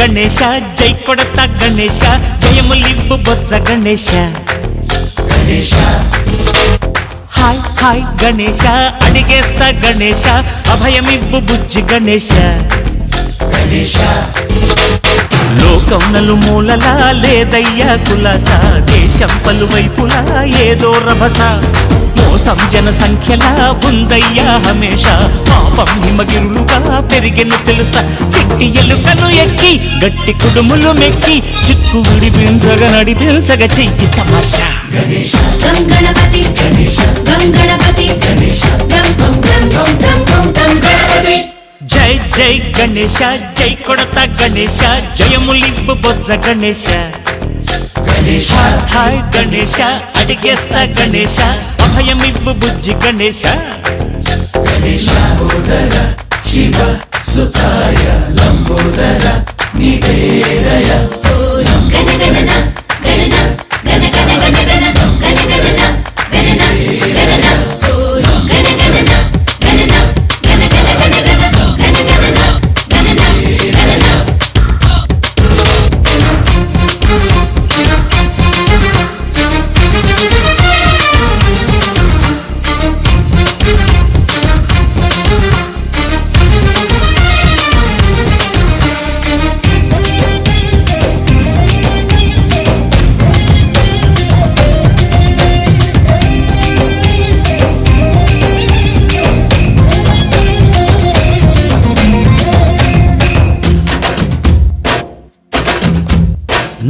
గణేశ జై కొడతా గణేశ జయములివ్వు బొజ్జ Ganesha Ganesha hi hi Ganesha అడిగేస్తా Ganesha అభయమివ్వు బుజ్జి గణేశ గణేశ లోకం నలుమూలలా లేదయ్యా కులాస దేశం పలువైపులా ఏదో రభస మోసం జన సంఖ్యలా ఉందయ్యా హమేష పాపం హిమగిరులుగా పెరిగెను తెలుసా చిట్టి ఎలుకను ఎక్కి గట్టి కుడుములు మెక్కి చిక్కు విడిపించగ నడిపించగ చెయ్యి తమాషా గణేశ గం గణపతి గణేశ గం గణపతి గణేశ గం గం గం గం గం గం గం గణపతి జై జై గణేశ జై కొడతా గణేశ జయములివ్వు బొజ్జ గణేశ గణేశ హాయ్ గణేశ అడిగేస్తా గణేశ అభయమివ్వు బుజ్జి గణేశ గణేశ లంబోదర శివ సుతాయ లంబోదర నివేదయ గణ గణన గణన గణ గణ గణ గణ గణ గణన గణన గణన గణ గణన గణన గణ గణ గణ గణ గణ గణన గణన గణన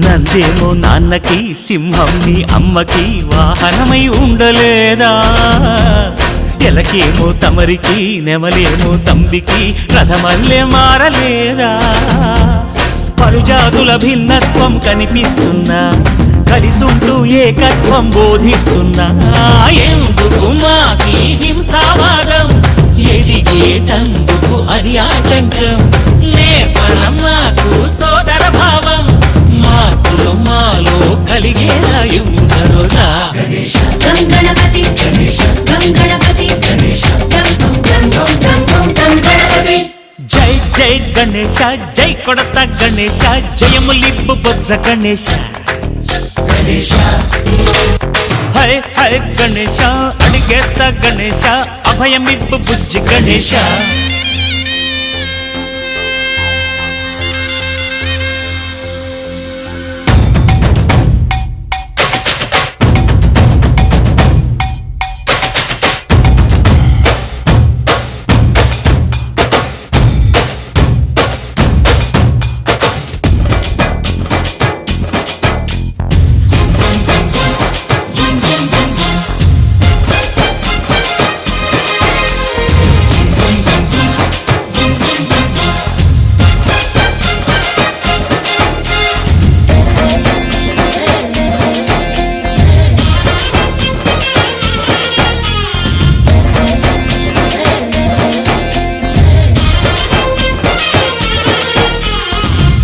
నందేమో నాన్నకి సింహం నీ అమ్మకి వాహనమై ఉండలేదా ఎలకేమో తమరికి నెమలేమో తంబికి రథమల్లే మారలేదా పరుజాతుల భిన్నత్వం కనిపిస్తున్నా కలిసుంటూ ఏకత్వం బోధిస్తున్నా ఎందుకు మాకి హింసావాదం ఎదిగేటందుకు అది ఆటంకం నేపరం నాకు సోదర భావం మార్పులు మాలో కలిగేలా యువరోజా గణేశ గం గణపతి గణేశ గం గణపతి గణేశ గం గం గం గం గం గం గం గణపతి జై జై గణేశ జై కొడతా గణేశ జయములివ్వు బొజ్జ గణేశ గణేశ హై హై గణేశ అడిగేస్తా గణేశ అభయమివ్వు బుజ్జి గణేశ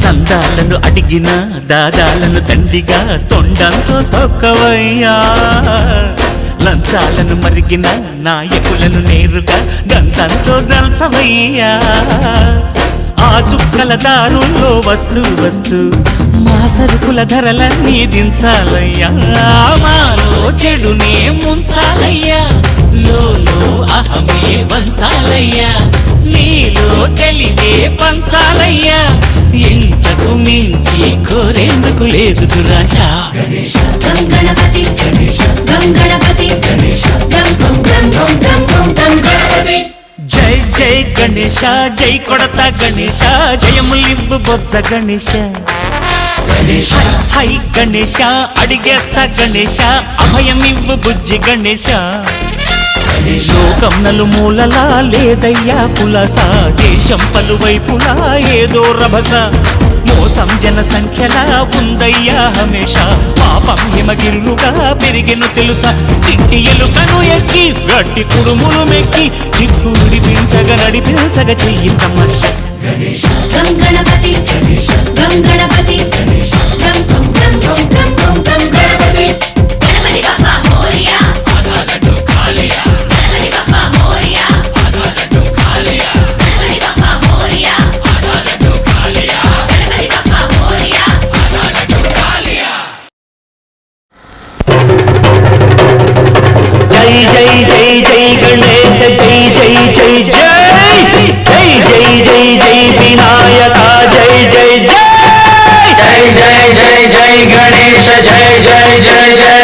సందాలను అడిగిన దాదాలను దండిగా తొండంతో తొక్కవయ్యా లంచాలను మరిగిన నాయకులను నేరుగా గంతంతో దంచవయ్యా ఆ చుక్కల దారుల్లో వస్తూ వస్తూ మా సరుకుల ధరలన్నీ దించాలయ్యా మాలో చెడునే ముంచాలయ్యా లోలో అహమే వంచాలయ్యా నీలో తెలివే పంచాలయ్యా ఇంతకు మించి కోరేందుకు లేదు దురాశ గణేశ గం గణపతి గణేశ గం గణపతి గణేశ గం గం గం గం గం గం గం గణపతి జై జై గణేశ జై కొడతా గణేశ జయములివ్వు బొజ్జ గణేశ గణేశ హై గణేశ అడిగేస్తా గణేశ అభయమివ్వు బుజ్జి గణేశ గణేశ లోకం నలుమూలలా లేదయ్యా కులాస దేశం పలువైపులా ఏదో రభస మోసం జన సంఖ్యలా ఉందయ్యా హమేష పాపం హిమగిరులుగా పెరిగెను తెలుసా చిట్టి ఎలుకను ఎక్కి గట్టి కుడుములు మెక్కి చిక్కు విడిపించగ నడిపించగ చెయ్యి తమాష గణేశ గం గణపతి గణేశ గం గణపతి గణేశ గం గం గం గం గం గం గం గణపతి గణపతి బప్పా మోరియా ఆధారతో కాళయ గణపతి బప్పా మోరియా ఆధారతో కాళయ గణపతి బప్పా మోరియా ఆధారతో కాళయ గణపతి బప్పా జై జై గణేశ జై జై జై జై జై జై జై జై వినాయక జై జై జై జై జై జై జై గణేశ జై జై జై జై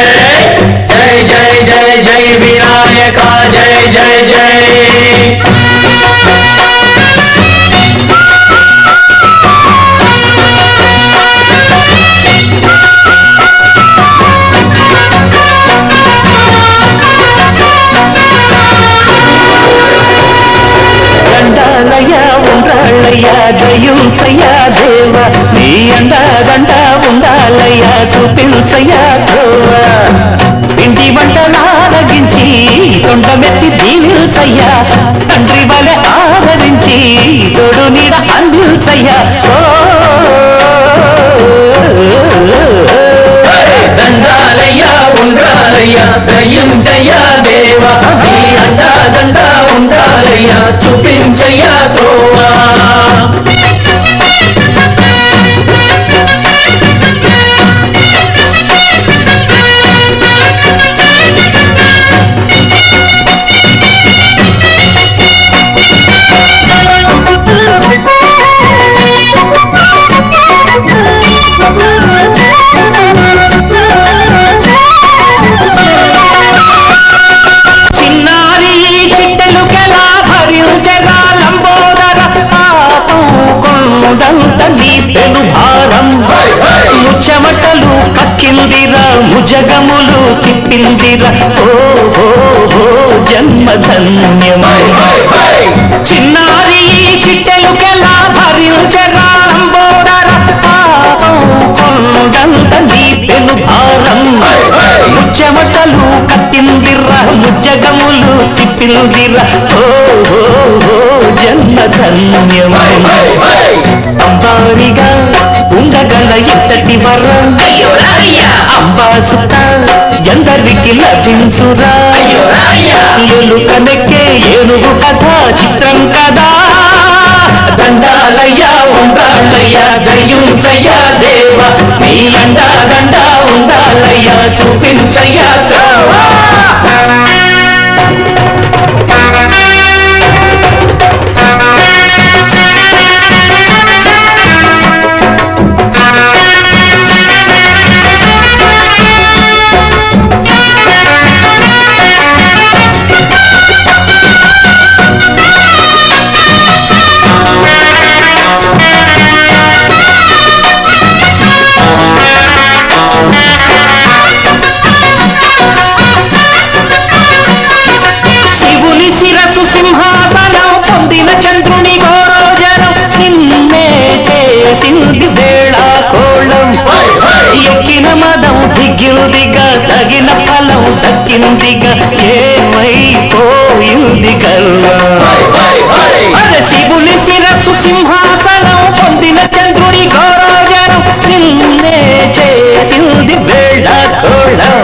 జై జై జై జై వినాయక జై జై జై ఉండాలయ్యా దయించయ్యా దేవ నీ అండదండ ఉండాలయ్యా చూపించయ్యా దేవ ఇంటి వంటలారగించి తొండమెత్తి దీవిల్చయ్యా తండ్రి వలె ఆదరించి తోడు నీడ అందిల్చయ్యా దండాలయ్యా ఉండాలయ్యా దయించయ్యా దేవ నీ అండదండ ఉండాలయ్యా చూపించయ్యా తోవా ముచ్చమటలు కక్కిందిరా ముజగములు తిప్పిందిరా ఓ జన్మధన్యమై చిన్నారి చిట్టెలుకెలా భరించరా లంబోదర పాపం కొండంత నీ పెను భారం ముచ్చమటలు కక్కిందిరా ముజగములు తిప్పిందిరా ఓ జన్మధన్యమై అంబారిగా ఉండగల ఎంతటి వరం అంబా సుత ఎందరికి లభించురా ఎలుకనెక్కే ఏనుగు కథ చిత్రం కదా దండాలయ్యా ఉండాలయ్యా దయించయ్యా దేవ నీ అండా దండ ఉండాలయ్యా చూపించయ్యా త్రోవా శిరసు సింహాసనం పొందిన చంద్రుని గౌరవజనం నిన్నే చేసింది వేళా కోళం ఎక్కిన మదం దిగిందిగా తగిన ఫలం దక్కిందిగా ఏమైపోయింది గర్వం అరే శివుని శిరస్సు సింహాసనం పొందిన చంద్రుని గౌరవజనం నిన్నే చేసింది వేళా కోళం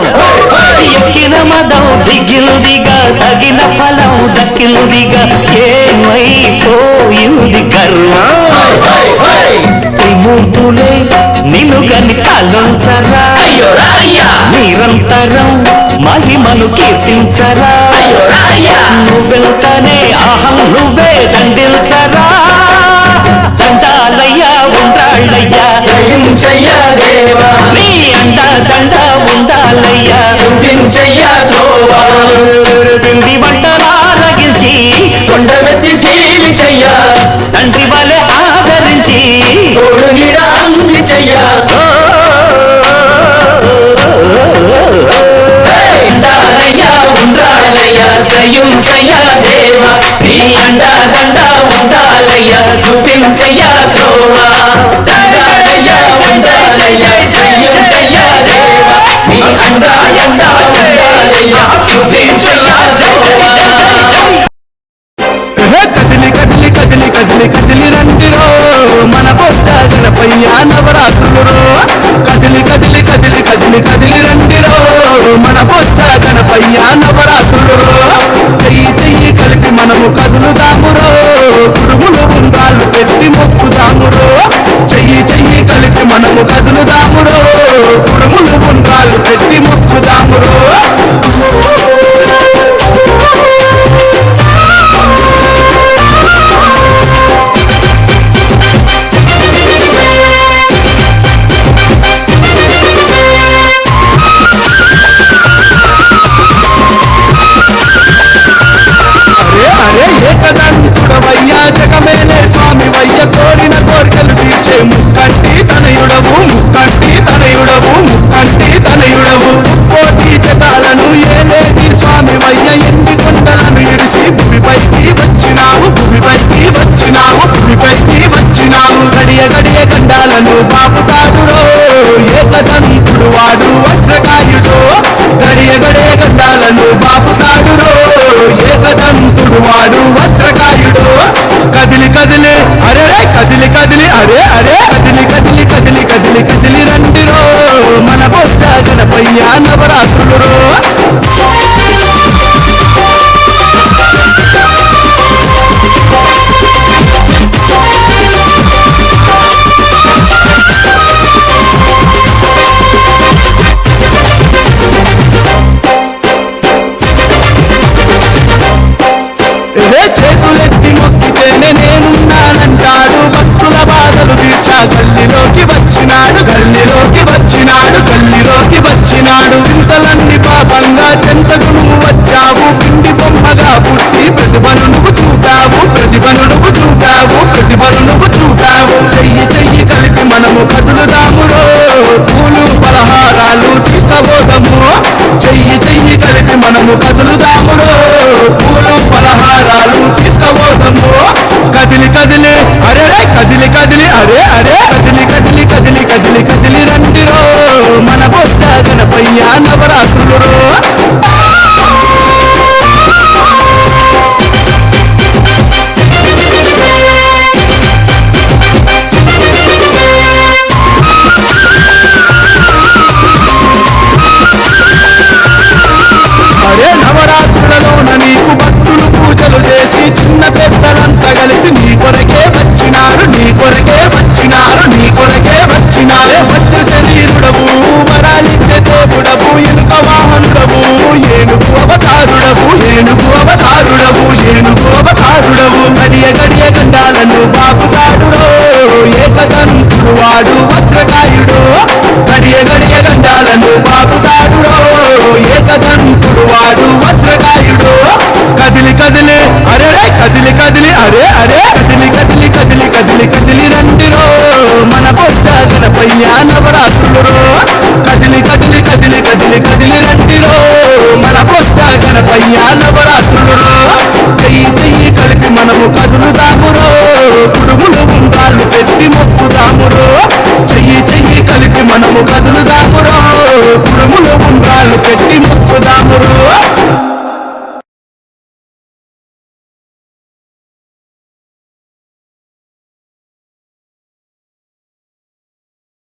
ఎక్కిన మదం దిగిందిగా తగిన ఫలం దక్కిందిగా ఏమైపోయింది గర్వం త్రిమూర్తులే నిన్ను గని తలంచరా నిరంతరం మహిమను కీర్తించరా నువ్వెంతనే అహం నువ్వే దండిల్చరా దండాలయ్యా ఉండాలయ్యా దయించయ్యా దేవా నీ అండ దండ ఉండాలయ్యా చూపించయ్యా తోవా పిండి వంటలారగించి కొండమెత్తి దీవించయ్యా తండ్రి వలె ఆదరించి తోడు నీడ అందించయ్యా దండాలయ్యా ఉండాలయ్యా దయించయ్యా దేవా నీ అండా దండ ఉండాలయ్యా చూపించయ్యా తోవా దండాలయ్యా ఉండాలయ్యా దయించయ్యా దేవా నీ అండా దండ ఉండాలయ్యా చూపించయ్యా తోవా కదిలి కదిలి కదిలి కదిలి కదిలి రండిరో మన బొజ్జ గణపయ్య నవరాత్రులు కదిలి కదిలి కదిలి కదిలి కదిలి రండిరో మన బొజ్జ గణపయ్య నవరాత్రులు చెయ్యి చెయ్యి కలిపి మనము కదులుదామురో కురుములు ఉండాలు పెట్టి మొక్కుదామురో చెయ్యి చెయ్యి కలిపి మనము కదులుదామురో కురుములు ఉండాలు పెట్టి మొక్కుదామురో ఏకదంతుడవయ్యా జగమేలే స్వామి వయ్య కోరిన కోరికలు తీర్చే ముక్కంటి తనయుడవు ముక్కంటి తనయుడవు ముక్కంటి తనయుడవు కోటి జగాలను ఏలేటి స్వామి వయ్య ఎండి కొండలను ఇడిసి భూమిపైకి వచ్చినావు భూమిపైకి వచ్చినావు భూమిపైకి వచ్చినావు గడియ గడియ గండాలను బాపుతాడురో ఏకదంతుడు వాడు వజ్రకాయుడు గడియ గడియ గండాలను బాపుతాడురో ఏకదంతుడు వాడు వజ్రకాయుడు కదిలి కదిలి అరే కదిలి కదిలి అరే అరే కదిలి కదిలి కదిలి కదిలి కదిలి రండిరో మన బొజ్జ గణపయ్య నవరాత్రులు చేతులెత్తి మొక్కితేనే నేనున్నానంటాడు భక్తుల బాధలు తీర్చా గల్లిలోకి వచ్చినాడు గల్లిలోకి వచ్చినాడు గల్లిలోకి వచ్చినాడు చింతలన్నీ పాపంగా చెంతకు నువ్వు వచ్చావు పిండి బొమ్మగా పుట్టి ప్రతిభను నువ్వు చూపావు ప్రతిభను నువ్వు చూపావు ప్రతిభను నువ్వు చూపావు చెయ్యి చెయ్యి కలిపి మనము కదులుదామురో పూలు పలహారాలు తీసుకపోదాము చెయ్యి చెయ్యి కలిపి మనము కదులుదామురో పూలు పలహారాలు తీసుకపోదాము కదిలి కదిలి అరే కదిలి కదిలి అరే అరే కదిలి కదిలి కదిలి కదిలి కదిలి రండిరో మన బొజ్జ గణపయ్య నవరాత్రులు అరే నవరాత్రులలోన నీకు భక్తులు పూజలు చేసి చిన్న పెద్దలంతా కలిసి నీ కొరకే వచ్చినారు నీ కొరకే వచ్చినారు నీ కొరకే వచ్చినారే వజ్ర శరీరుడవు వరాలిచ్చే దేవుడవు ఎనుక వాహనుడవు ఏనుగు అవతారుడవు ఏనుగు అవతారుడవు ఏనుగు అవతారుడవు గడియ గడియ గండాలను బాపుతాడురో ఏకదంతుడు వాడు వజ్రకాయుడు గడియ గడియ గండాలను బాపుతాడురో ఏకదంతుడు వాడు వజ్రకాయుడు కదిలి కదిలి అరే కదిలి కదిలి అరే అరే కదిలి కదిలి కదిలి కదిలి కదిలి రండిరో మన బొజ్జ గణపయ్య నవరాత్రులు కదిలి కదిలి కదిలి కదిలి కదిలి రండిరో మన బొజ్జ గణపయ్య నవరాత్రులు చెయ్యి చెయ్యి కలిపి మనము కదులుదామురో కుడుములు ఉండాలు పెట్టి మొక్కుదామురో చెయ్యి చెయ్యి కలిపి మనము కదులుదామురో కుడుములు ఉండాలు పెట్టి మొక్కుదామురో